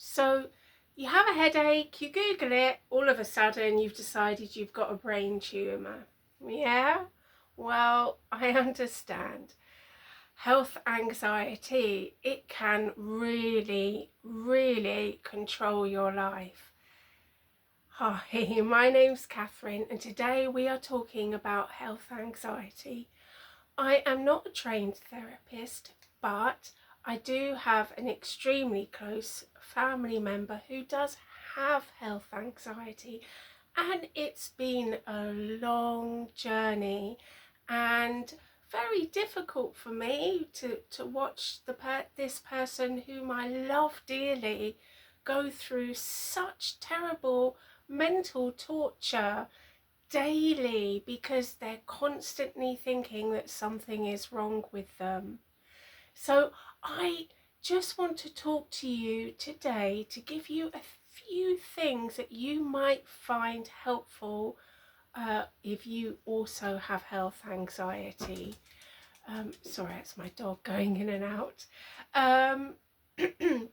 So you have a headache, you Google it, all of a sudden you've decided you've got a brain tumour. Yeah? Well, I understand. Health anxiety, it can really, really control your life. Hi, my name's Catherine, and today we are talking about health anxiety. I am not a trained therapist, but I do have an extremely close family member who does have health anxiety, and it's been a long journey and very difficult for me to watch this person whom I love dearly go through such terrible mental torture daily because they're constantly thinking that something is wrong with them. So I just want to talk to you today to give you a few things that you might find helpful if you also have health anxiety. Sorry, it's my dog going in and out.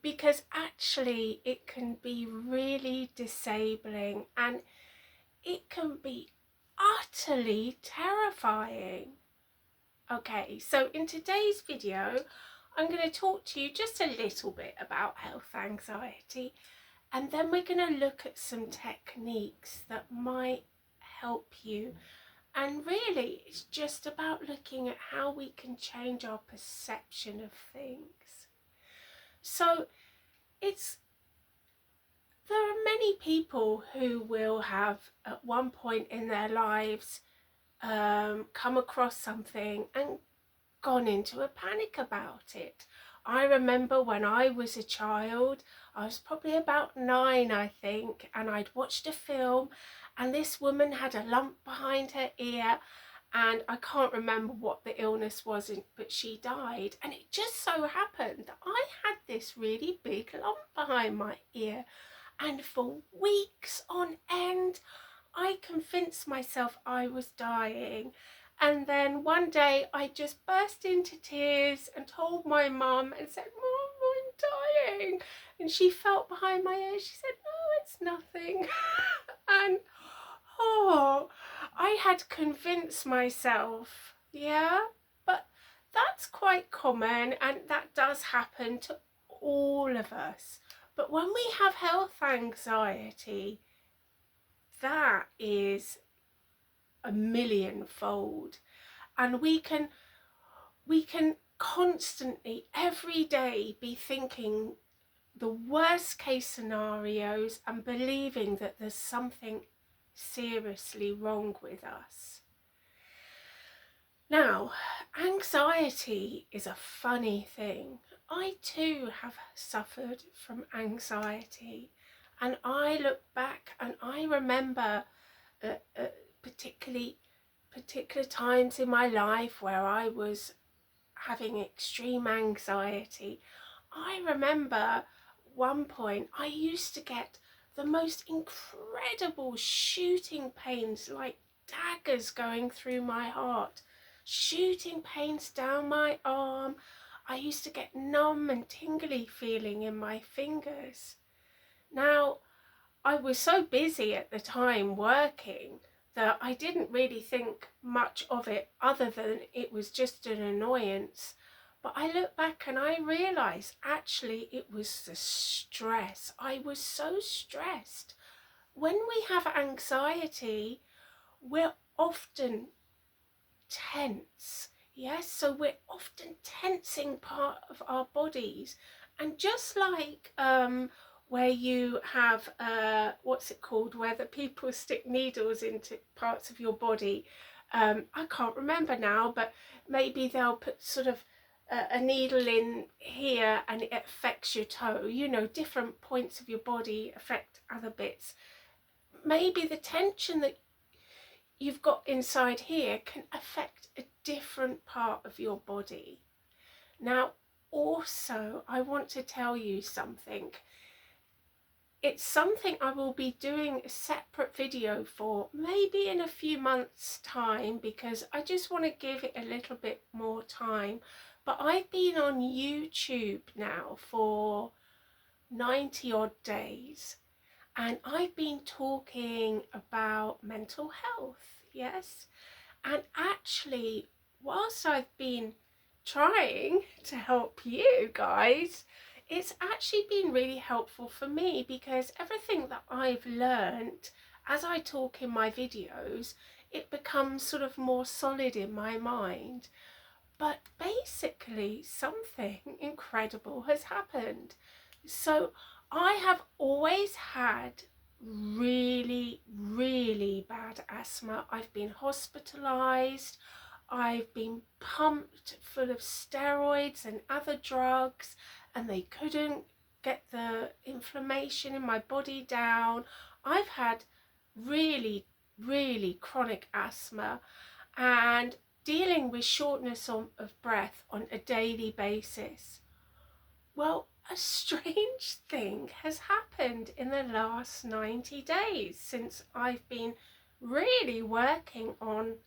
Because actually it can be really disabling and it can be utterly terrifying. Okay, so in today's video, I'm going to talk to you just a little bit about health anxiety, and then we're going to look at some techniques that might help you. And really, it's just about looking at how we can change our perception of things. So there are many people who will have at one point in their lives come across something and gone into a panic about it. I remember when I was a child, I was probably about 9, I think, and I'd watched a film and this woman had a lump behind her ear, and I can't remember what the illness was, but she died. And it just so happened that I had this really big lump behind my ear, and for weeks on end I convinced myself I was dying. And then one day I just burst into tears and told my mum and said, "Mum, I'm dying." And she felt behind my ear. She said, "No, it's nothing." And I had convinced myself, yeah, but that's quite common and that does happen to all of us. But when we have health anxiety, that is a millionfold, and we can constantly every day be thinking the worst case scenarios and believing that there's something seriously wrong with us. Now, anxiety is a funny thing. I too have suffered from anxiety, and I look back and I remember particular times in my life where I was having extreme anxiety. I remember one point I used to get the most incredible shooting pains, like daggers going through my heart, shooting pains down my arm. I used to get numb and tingly feeling in my fingers. Now, I was so busy at the time working that I didn't really think much of it other than it was just an annoyance. But I look back and I realise actually it was the stress. I was so stressed. When we have anxiety, we're often tense. Yes, so we're often tensing part of our bodies. And just like where you have what's it called, where the people stick needles into parts of your body, I can't remember now, but maybe they'll put sort of a needle in here and it affects your toe. You know, different points of your body affect other bits. Maybe the tension that you've got inside here can affect a different part of your body. Now, also, I want to tell you something. It's something I will be doing a separate video for, maybe in a few months' time, because I just want to give it a little bit more time. But I've been on YouTube now for 90 odd days, and I've been talking about mental health, yes. And actually, whilst I've been trying to help you guys, it's actually been really helpful for me, because everything that I've learned as I talk in my videos, it becomes sort of more solid in my mind. But basically, something incredible has happened. So I have always had really, really bad asthma. I've been hospitalized. I've been pumped full of steroids and other drugs, and they couldn't get the inflammation in my body down. I've had really, really chronic asthma, and dealing with shortness of breath on a daily basis. Well, a strange thing has happened in the last 90 days since I've been really working on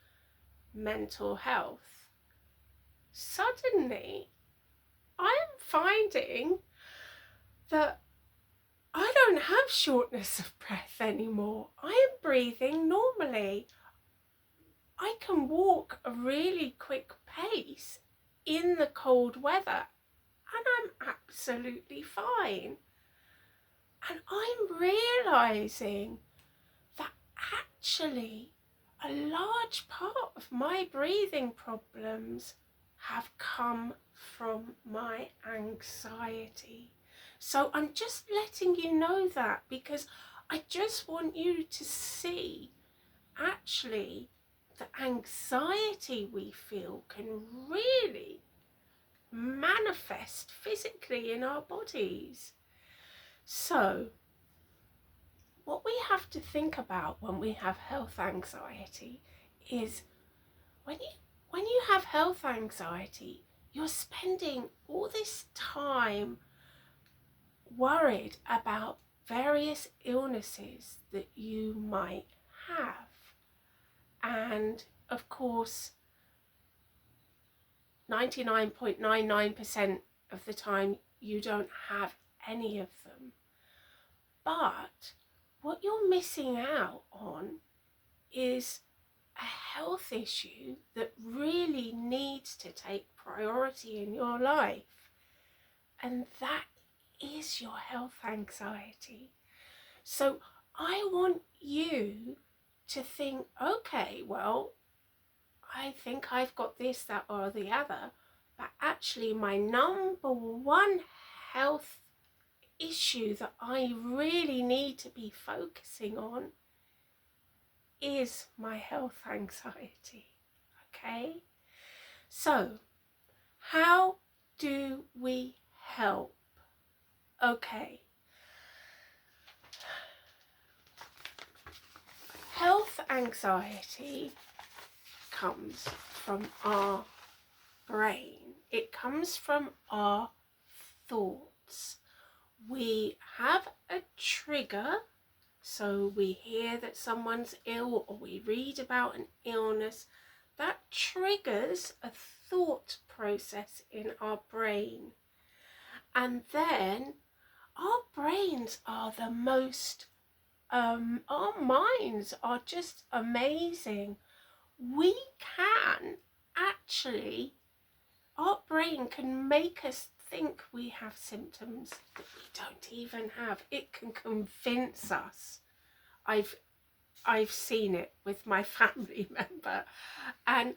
mental health. Suddenly, I'm finding that I don't have shortness of breath anymore. I am breathing normally. I can walk a really quick pace in the cold weather, and I'm absolutely fine. And I'm realizing that actually a large part of my breathing problems have come from my anxiety. So I'm just letting you know that, because I just want you to see actually the anxiety we feel can really manifest physically in our bodies. So what we have to think about when we have health anxiety is when you have health anxiety, you're spending all this time worried about various illnesses that you might have. And of course, 99.99% of the time you don't have any of them. But what you're missing out on is a health issue that really needs to take priority in your life, and that is your health anxiety. So I want you to think, okay, well, I think I've got this, that, or the other, but actually my number one health issue that I really need to be focusing on is my health anxiety. Okay? So, how do we help? Okay. Health anxiety comes from our brain. It comes from our thoughts. We have a trigger, so we hear that someone's ill or we read about an illness. That triggers a thought process in our brain. And then our brains are the most, our minds are just amazing. We can actually, our brain can make us think we have symptoms that we don't even have. It can convince us. I've seen it with my family member, and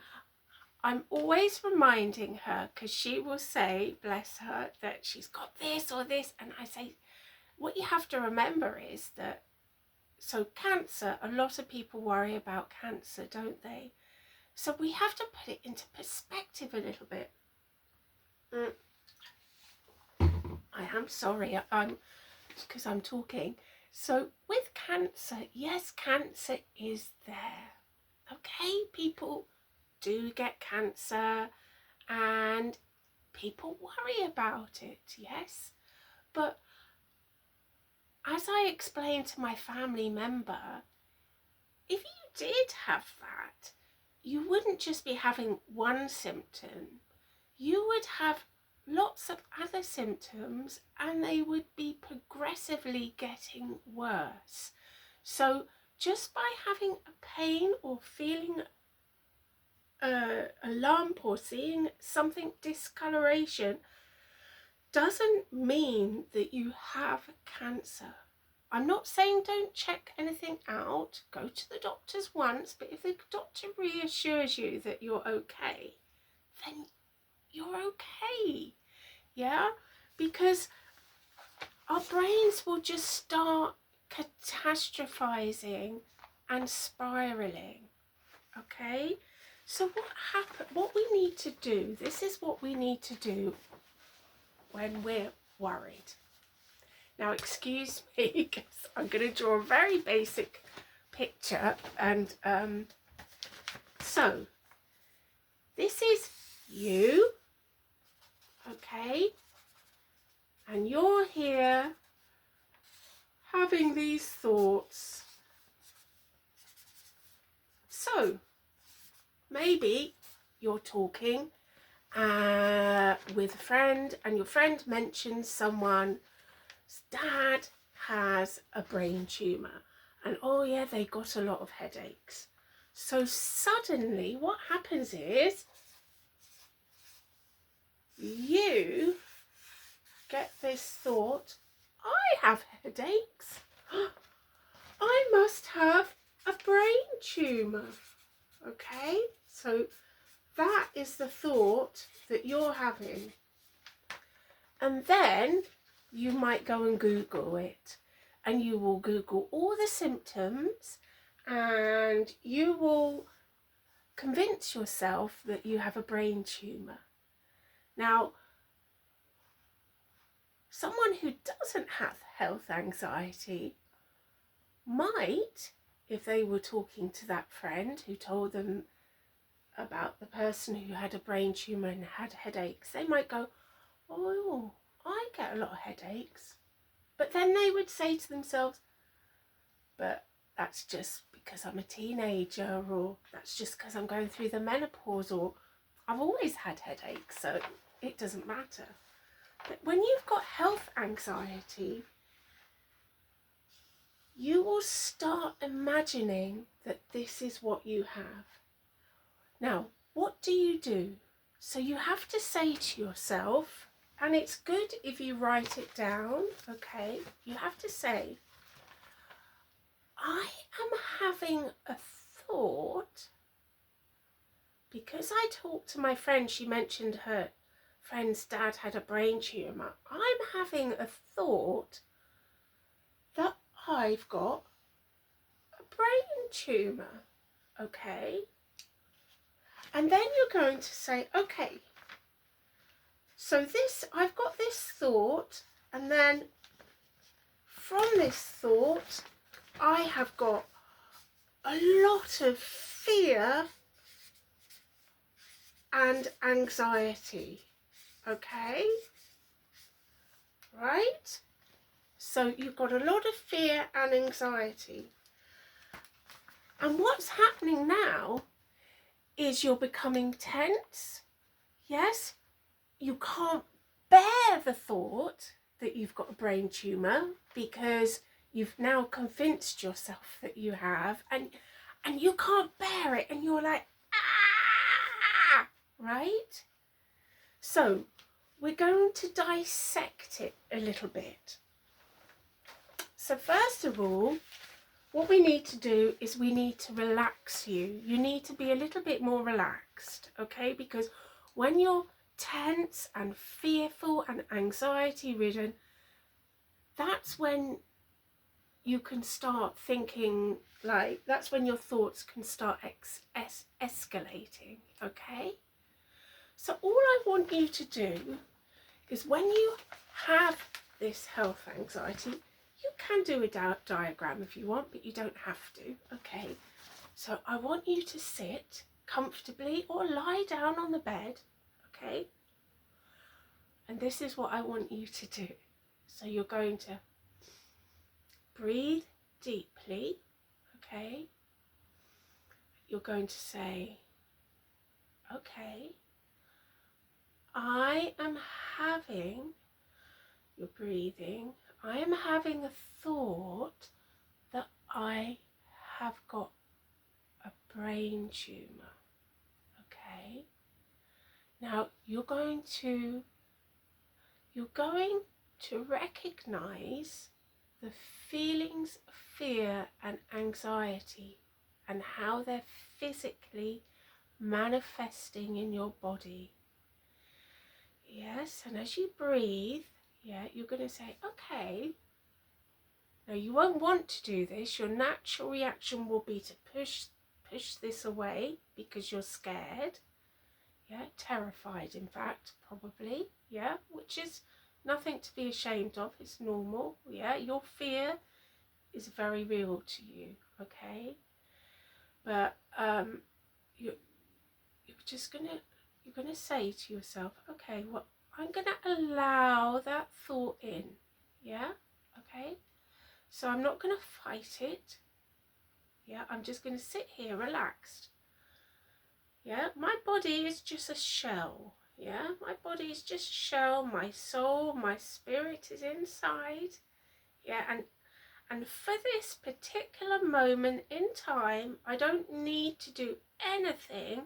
I'm always reminding her, because she will say, bless her, that she's got this or this, and I say, what you have to remember is that, so cancer, a lot of people worry about cancer, don't they? So we have to put it into perspective a little bit. I am sorry, because I'm talking. So with cancer, yes, cancer is there. Okay, people do get cancer and people worry about it, yes. But as I explained to my family member, if you did have that, you wouldn't just be having one symptom. You would have lots of other symptoms, and they would be progressively getting worse. So just by having a pain or feeling a lump or seeing something discoloration doesn't mean that you have cancer. I'm not saying don't check anything out, go to the doctors once, but if the doctor reassures you that you're okay, then you're okay. Yeah, because our brains will just start catastrophizing and spiraling. Okay, so what we need to do, this is what we need to do when we're worried. Now excuse me, because I'm going to draw a very basic picture, and so this is you, okay, and you're here having these thoughts. So maybe you're talking with a friend, and your friend mentions someone's dad has a brain tumour, and oh yeah, they got a lot of headaches. So suddenly what happens is you get this thought, I have headaches, I must have a brain tumour. Okay, so that is the thought that you're having. And then you might go and Google it, and you will Google all the symptoms, and you will convince yourself that you have a brain tumour. Now, someone who doesn't have health anxiety might, if they were talking to that friend who told them about the person who had a brain tumour and had headaches, they might go, oh, I get a lot of headaches. But then they would say to themselves, but that's just because I'm a teenager, or that's just because I'm going through the menopause, or I've always had headaches, so it doesn't matter. But when you've got health anxiety, you will start imagining that this is what you have. Now, what do? So you have to say to yourself, and it's good if you write it down, okay? You have to say, I am having a thought, because I talked to my friend, she mentioned her friend's dad had a brain tumour. I'm having a thought that I've got a brain tumour, okay? And then you're going to say, okay, so I've got this thought, and then from this thought, I have got a lot of fear and anxiety, okay? Right? So you've got a lot of fear and anxiety. And what's happening now is you're becoming tense. Yes, you can't bear the thought that you've got a brain tumour, because you've now convinced yourself that you have, and you can't bear it, and you're like, ah, right? So we're going to dissect it a little bit. So first of all, what we need to do is we need to relax you. You need to be a little bit more relaxed, okay? Because when you're tense and fearful and anxiety ridden, that's when you can start thinking, like, that's when your thoughts can start escalating, okay? So all I want you to do is, when you have this health anxiety, you can do a diagram if you want, but you don't have to, okay? So I want you to sit comfortably or lie down on the bed, okay? And this is what I want you to do. So you're going to breathe deeply, okay? You're going to say, okay, I am having, you're breathing, I am having a thought that I have got a brain tumour. Okay? Now you're going to recognise the feelings of fear and anxiety and how they're physically manifesting in your body. Yes, and as you breathe, you're going to say, okay. Now you won't want to do this. Your natural reaction will be to push this away because you're scared. Terrified, in fact, probably. Which is nothing to be ashamed of. It's normal. Your fear is very real to you. Okay, but you're gonna say to yourself, okay, well, I'm gonna allow that thought in. Okay, so I'm not gonna fight it. I'm just gonna sit here relaxed. My body is just a shell. My body is just a shell. My soul, my spirit is inside. And for this particular moment in time, I don't need to do anything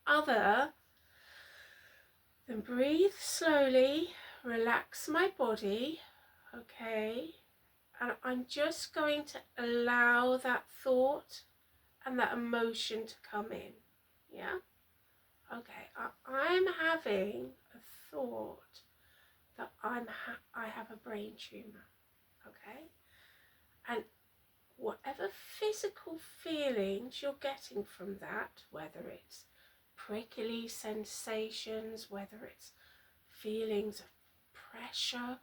other than breathe slowly, relax my body, okay? And I'm just going to allow that thought and that emotion to come in. Okay, I'm having a thought that I have a brain tumour, okay? And whatever physical feelings you're getting from that, whether it's prickly sensations, whether it's feelings of pressure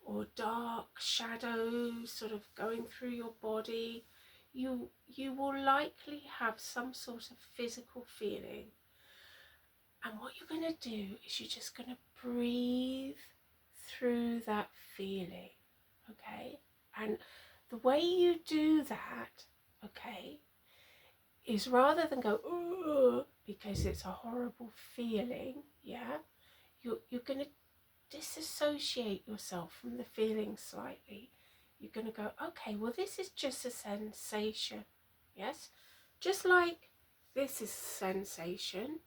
or dark shadows sort of going through your body, you will likely have some sort of physical feeling. And what you're going to do is you're just going to breathe through that feeling, okay? And the way you do that, okay, is rather than go, "Ugh," because it's a horrible feeling, you're going to disassociate yourself from the feeling slightly. You're going to go, okay, well, this is just a sensation, yes? Just like this is a sensation,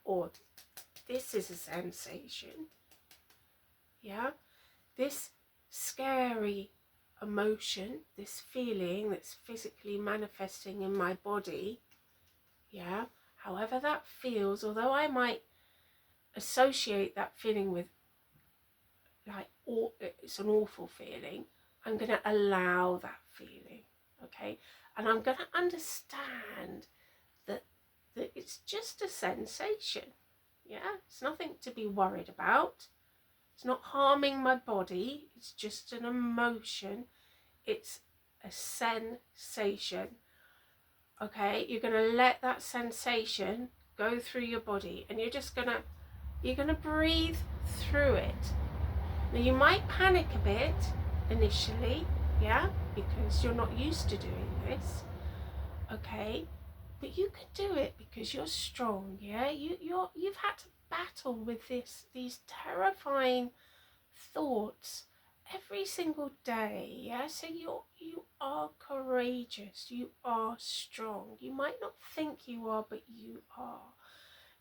or this is a sensation, this scary emotion, this feeling that's physically manifesting in my body, however that feels, although I might associate that feeling with like, it's an awful feeling, I'm going to allow that feeling, okay? And I'm going to understand that it's just a sensation, it's nothing to be worried about. It's not harming my body, it's just an emotion, it's a sensation, okay? You're going to let that sensation go through your body, and you're going to breathe through it. Now you might panic a bit initially, because you're not used to doing this, okay? But you can do it because you're strong, you've had to battle with these terrifying thoughts every single day, so you are courageous, you are strong. You might not think you are, but you are.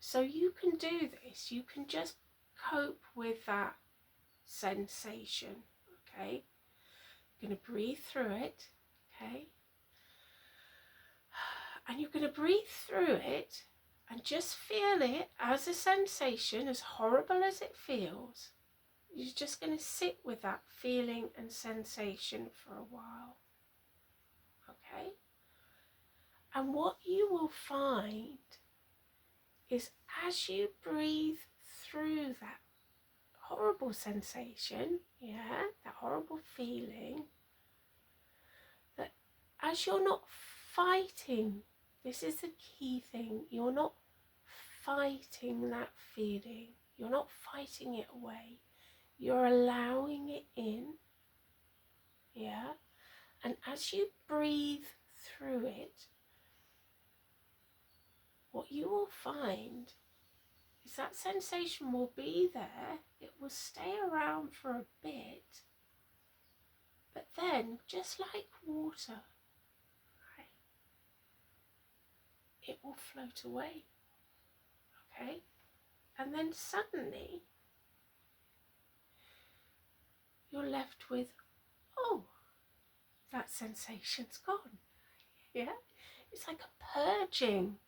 So you can do this. You can just cope with that sensation, okay? You're going to breathe through it, okay? And you're going to breathe through it and just feel it as a sensation, as horrible as it feels. You're just going to sit with that feeling and sensation for a while, okay? And what you will find is as you breathe through that horrible sensation, that horrible feeling, that as you're not fighting, this is the key thing, you're not fighting that feeling, you're not fighting it away, you're allowing it in, and as you breathe through it, what you will find is that sensation will be there. It will stay around for a bit, but then, just like water, right, it will float away, okay? And then suddenly, you're left with, oh, that sensation's gone, yeah? It's like a purging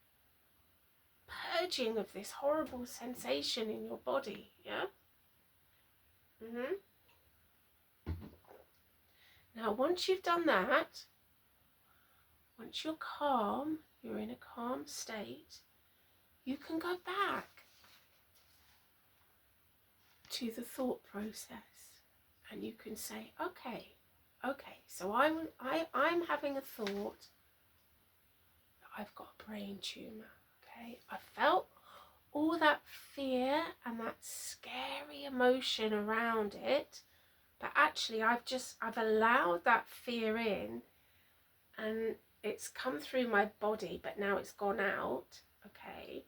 of this horrible sensation in your body, yeah? Now, once you've done that, once you're calm, you're in a calm state, you can go back to the thought process and you can say, okay, so I'm having a thought that I've got a brain tumour, okay? I felt all that fear and that scary emotion around it, but actually I've allowed that fear in and it's come through my body, but now it's gone out, okay?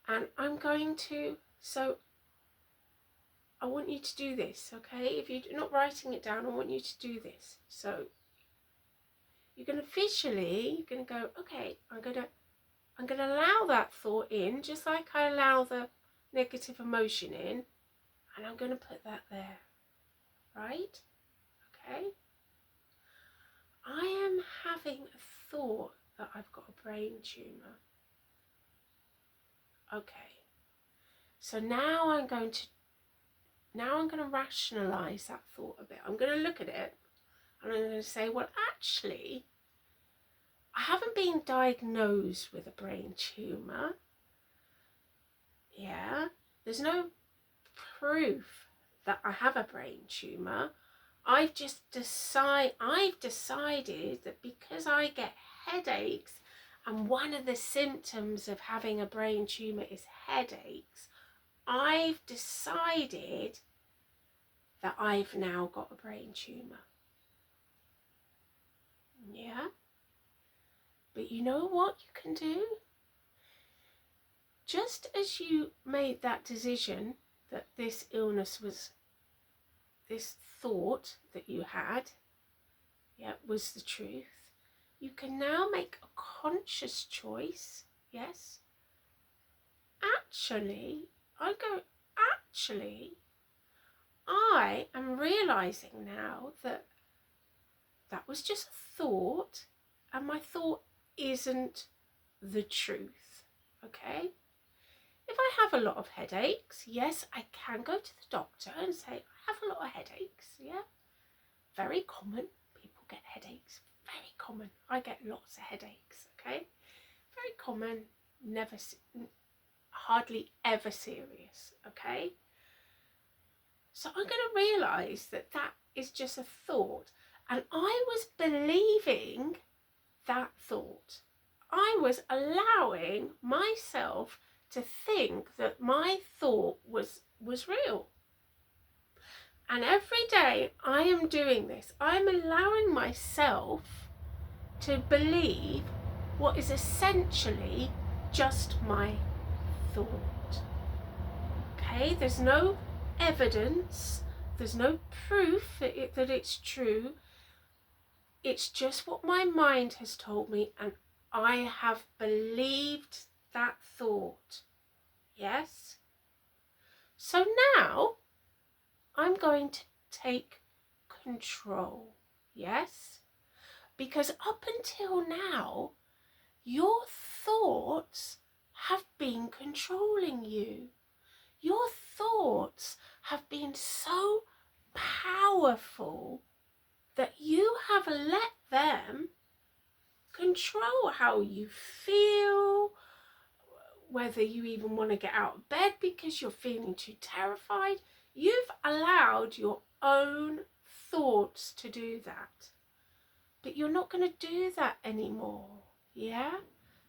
And I'm going to, so I want you to do this, okay? If you're not writing it down, I want you to do this. So you're going to visually, you're going to go, okay, I'm going to allow that thought in, just like I allow the negative emotion in, and I'm going to put that there, right? Okay? I am having a thought that I've got a brain tumour. Okay. So now I'm going to rationalise that thought a bit. I'm going to look at it and I'm going to say, well, actually, I haven't been diagnosed with a brain tumour. Yeah, there's no proof that I have a brain tumour. I've decided that because I get headaches, and one of the symptoms of having a brain tumour is headaches, I've decided that I've now got a brain tumour. Yeah? But you know what you can do? Just as you made that decision that this illness was, this thought that you had, yeah, was the truth, you can now make a conscious choice, yes? Actually, I am realising now that that was just a thought, and my thought isn't the truth, okay? If I have a lot of headaches, yes, I can go to the doctor and say, I have a lot of headaches, yeah? Very common. People get headaches. Very common. I get lots of headaches, okay? Very common. Hardly ever serious, okay? So I'm going to realise that that is just a thought. And I was believing that thought. I was allowing myself to think that my thought was real. And every day I am doing this. I'm allowing myself to believe what is essentially just my thought. Okay, there's no evidence, there's no proof that it's true. It's just what my mind has told me, and I have believed that thought. Yes? So now I'm going to take control. Yes? Because up until now, your thoughts have been controlling you. Your thoughts have been so powerful that you have let them control how you feel, whether you even want to get out of bed because you're feeling too terrified. You've allowed your own thoughts to do that. But you're not going to do that anymore, yeah?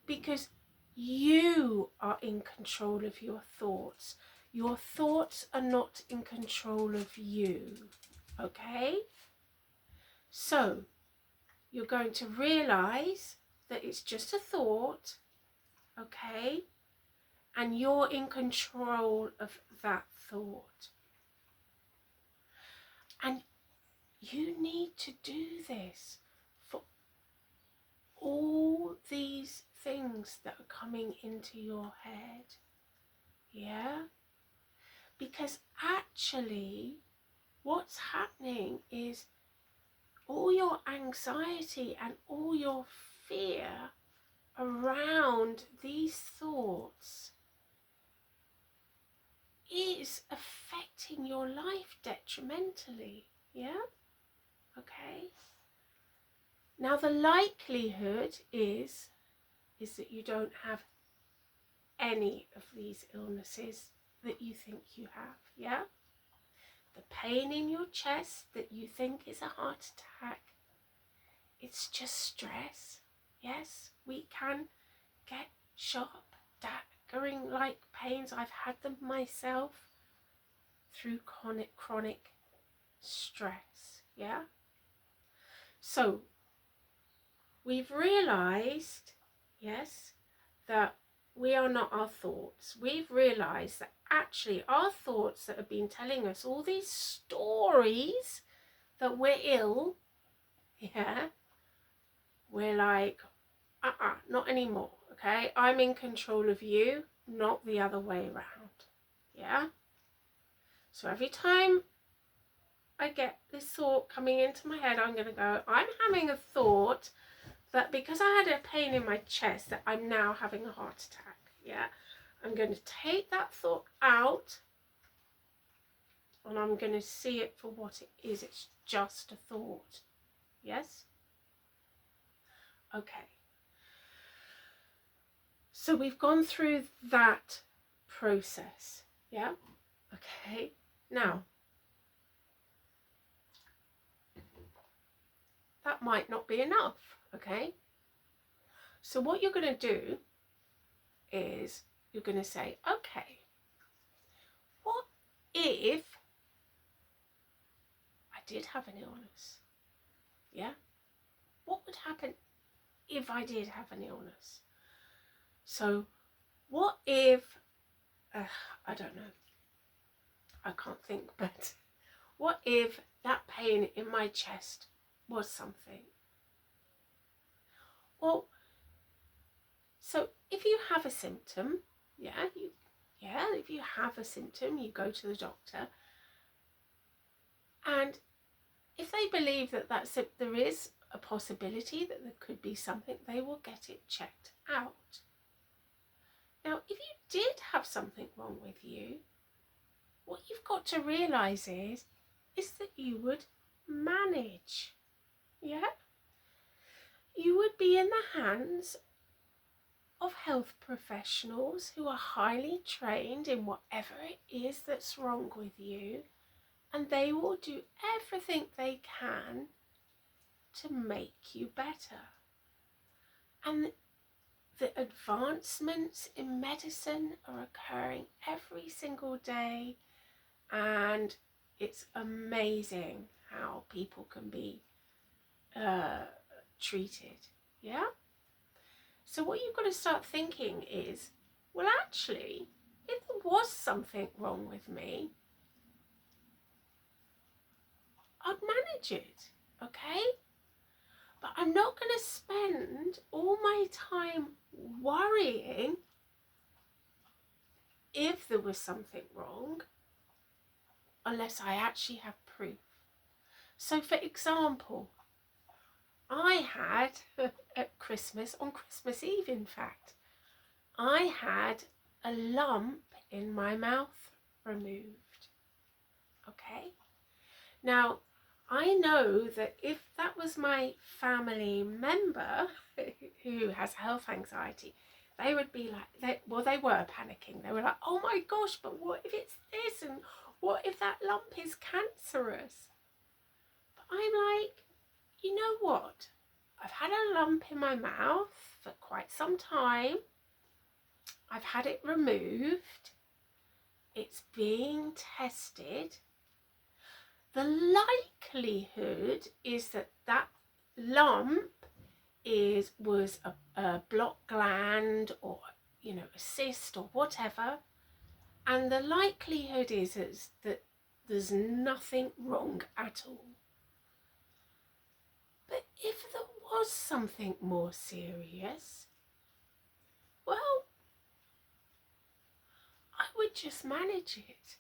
Because you are in control of your thoughts. Your thoughts are not in control of you, okay? So, you're going to realise that it's just a thought, okay? and you're in control of that thought. And you need to do this for all these things that are coming into your head. Yeah? Because actually, what's happening is all your anxiety and all your fear around these thoughts is affecting your life detrimentally. Yeah? Okay? Now the likelihood is that you don't have any of these illnesses that you think you have. Yeah? The pain in your chest that you think is a heart attack, it's just stress. Yes, we can get sharp, daggering like pains. I've had them myself through chronic stress. Yeah? So we've realized, yes, that we are not our thoughts. We've realized that actually our thoughts that have been telling us all these stories that we're ill, yeah, we're like, not anymore, okay? I'm in control of you, not the other way around, yeah? So every time I get this thought coming into my head, I'm going to go, I'm having a thought that because I had a pain in my chest that I'm now having a heart attack, yeah? I'm going to take that thought out and I'm going to see it for what it is. It's just a thought, yes? Okay. So we've gone through that process, yeah? Okay, now, that might not be enough, okay? So what you're going to do is you're going to say, okay, what if I did have an illness? Yeah? What would happen if I did have an illness? So what if, I don't know, I can't think, but what if that pain in my chest was something? Well, so if you have a symptom, if you have a symptom, you go to the doctor, and if they believe that there is a possibility that there could be something, they will get it checked out. Now, if you did have something wrong with you, what you've got to realise is that you would manage, yeah? You would be in the hands of health professionals who are highly trained in whatever it is that's wrong with you, and they will do everything they can to make you better. And the advancements in medicine are occurring every single day, and it's amazing how people can be treated, yeah? So what you've got to start thinking is, well, actually, if there was something wrong with me, I'd manage it, okay? But I'm not going to spend all my time worrying if there was something wrong unless I actually have proof. So for example, I had at Christmas, on Christmas Eve in fact, I had a lump in my mouth removed, okay? Now, I know that if that was my family member who has health anxiety, they would be like, they were panicking. They were like, oh my gosh, but what if it's this? And what if that lump is cancerous? But I'm like, you know what? I've had a lump in my mouth for quite some time. I've had it removed. It's being tested. The likelihood is that that lump was a blocked gland, or assist or whatever, and the likelihood is that there's nothing wrong at all. But if there was something more serious, well, I would just manage it.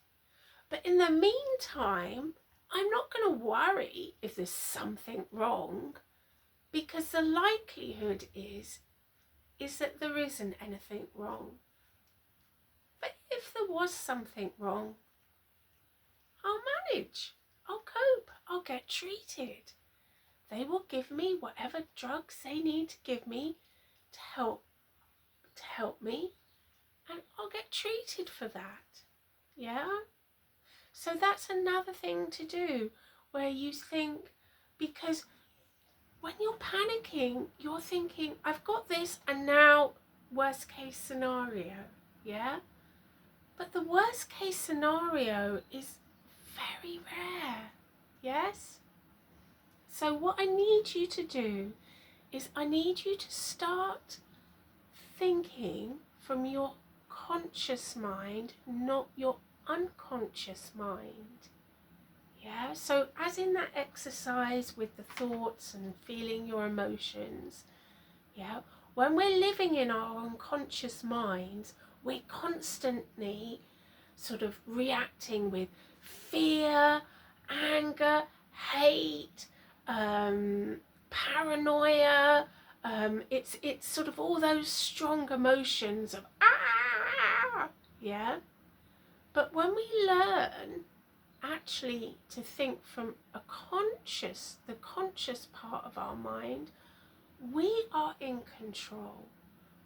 But in the meantime, I'm not going to worry if there's something wrong, because the likelihood is that there isn't anything wrong. But if there was something wrong, I'll manage, I'll cope, I'll get treated. They will give me whatever drugs they need to give me to help me, and I'll get treated for that. Yeah? So that's another thing to do, where you think, because when you're panicking, you're thinking, I've got this, and now worst case scenario. Yeah? But the worst case scenario is very rare. Yes? So what I need you to do is I need you to start thinking from your conscious mind, not your unconscious mind. Yeah, so as in that exercise with the thoughts and feeling your emotions, yeah, when we're living in our unconscious minds, we're constantly sort of reacting with fear, anger, hate, paranoia. It's sort of all those strong emotions of yeah. But when we learn actually to think from the conscious part of our mind, we are in control.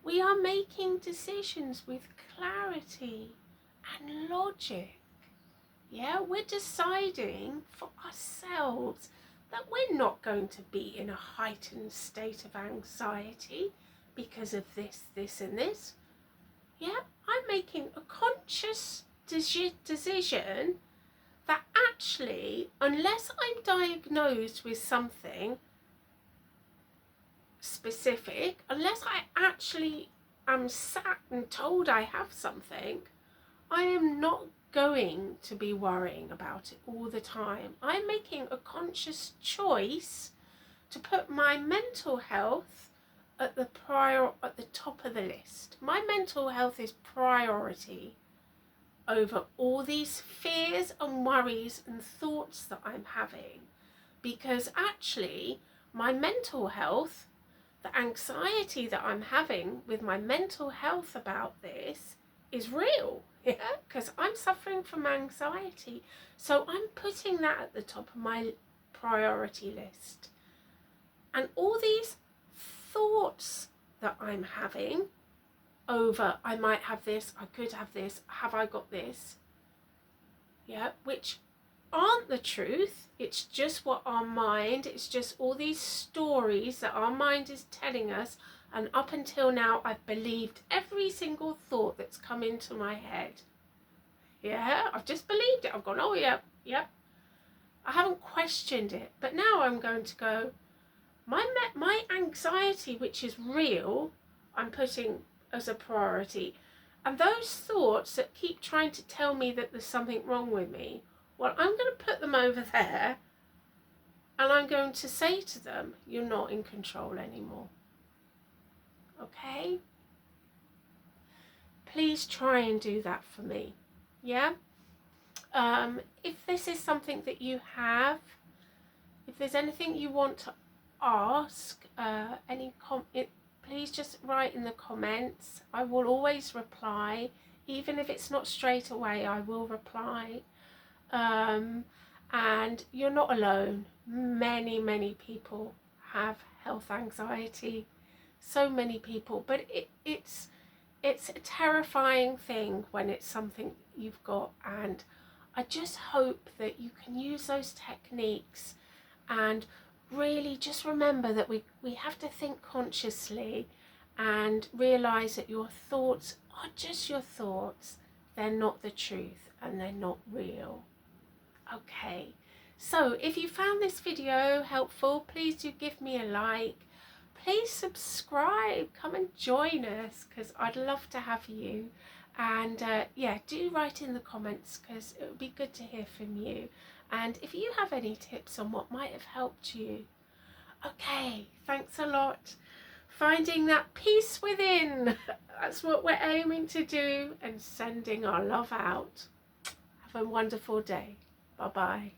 We are making decisions with clarity and logic. Yeah, we're deciding for ourselves that we're not going to be in a heightened state of anxiety because of this, this and this. Yeah, I'm making a conscious decision that actually, unless I'm diagnosed with something specific, unless I actually am sat and told I have something, I am not going to be worrying about it all the time. I'm making a conscious choice to put my mental health at the top of the list. My mental health is priority over all these fears and worries and thoughts that I'm having, because actually my mental health, the anxiety that I'm having with my mental health about this is real. Yeah, because I'm suffering from anxiety. So I'm putting that at the top of my priority list. And all these thoughts that I'm having over, I might have this, I could have this, have I got this? Yeah, which aren't the truth. It's just what our mind, it's just all these stories that our mind is telling us. And up until now, I've believed every single thought that's come into my head. Yeah, I've just believed it. I've gone, oh yeah, yep. I haven't questioned it. But now I'm going to go, my anxiety, which is real, I'm putting as a priority. And those thoughts that keep trying to tell me that there's something wrong with me, well, I'm going to put them over there, and I'm going to say to them, you're not in control anymore. Okay? Please try and do that for me. Yeah? If this is something that you have, if there's anything you want to ask, please just write in the comments. I will always reply. Even if it's not straight away, I will reply. And you're not alone. Many people have health anxiety. So many people. But it's a terrifying thing when it's something you've got. And I just hope that you can use those techniques and really just remember that we have to think consciously and realise that your thoughts are just your thoughts. They're not the truth and they're not real. Okay, so if you found this video helpful, please do give me a like. please subscribe, come and join us, because I'd love to have you. And yeah, do write in the comments, because it would be good to hear from you. And if you have any tips on what might have helped you. Okay, thanks a lot. Finding that peace within, that's what we're aiming to do, and sending our love out. Have a wonderful day. Bye bye.